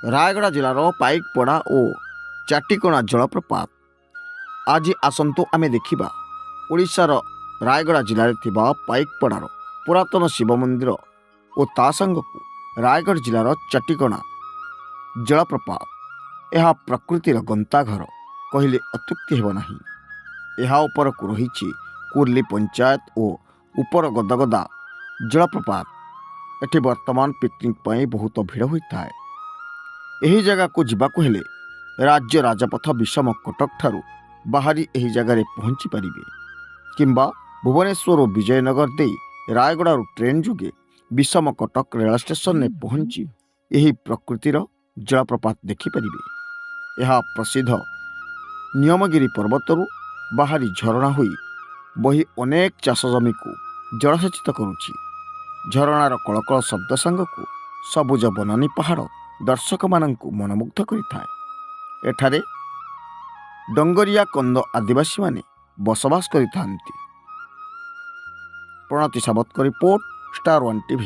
ରାୟଗଡ଼ା ଜିଲ୍ଲାର ପାଇକପଡ଼ା ଓ ଚାଟିକଣା ଜଳପ୍ରପାତ। ଆଜି ଆସନ୍ତୁ ଆମେ ଦେଖିବା ଓଡ଼ିଶାର ରାୟଗଡ଼ା ଜିଲ୍ଲାରେ ଥିବା ପାଇକପଡ଼ାର ପୁରାତନ ଶିବ ମନ୍ଦିର ଓ ତା ସାଙ୍ଗକୁ ରାୟଗଡ଼ ଜିଲ୍ଲାର ଚାଟିକଣା ଜଳପ୍ରପାତ। ଏହା ପ୍ରକୃତିର ଗନ୍ତାଘର କହିଲେ ଅତ୍ୟୁକ୍ତି ହେବ ନାହିଁ। ଏହା ଉପରକୁ ରହିଛି କୁର୍ଲି ପଞ୍ଚାୟତ ଓ ଉପର ଗଦଗଦା ଜଳପ୍ରପାତ। ଏଠି ବର୍ତ୍ତମାନ ପିକନିକ୍ ପାଇଁ ବହୁତ ଭିଡ଼ ହୋଇଥାଏ। ଏହି ଜାଗାକୁ ଯିବାକୁ ହେଲେ ରାଜ୍ୟ ରାଜପଥ ବିଷମ କଟକଠାରୁ ବାହାରି ଏହି ଜାଗାରେ ପହଞ୍ଚି ପାରିବେ, କିମ୍ବା ଭୁବନେଶ୍ୱର ଓ ବିଜୟନଗର ଦେଇ ରାୟଗଡ଼ାରୁ ଟ୍ରେନ୍ ଯୋଗେ ବିଷମ କଟକ ରେଳ ଷ୍ଟେସନରେ ପହଞ୍ଚି ଏହି ପ୍ରକୃତିର ଜଳପ୍ରପାତ ଦେଖିପାରିବେ। ଏହା ପ୍ରସିଦ୍ଧ ନିୟମଗିରି ପର୍ବତରୁ ବାହାରି ଝରଣା ହୋଇ ବହି ଅନେକ ଚାଷ ଜମିକୁ ଜଳସେଚିତ କରୁଛି। ଝରଣାର କଳକଳ ଶବ୍ଦ ସାଙ୍ଗକୁ ସବୁଜ ବନାନୀ ପାହାଡ଼ ଦର୍ଶକମାନଙ୍କୁ ମନମୁଗ୍ଧ କରିଥାଏ। ଏଠାରେ ଡଙ୍ଗରିଆ କନ୍ଦ ଆଦିବାସୀମାନେ ବସବାସ କରିଥାନ୍ତି। ପ୍ରଣତି ସାବତଙ୍କ ରିପୋର୍ଟ, ଷ୍ଟାର 1 TV।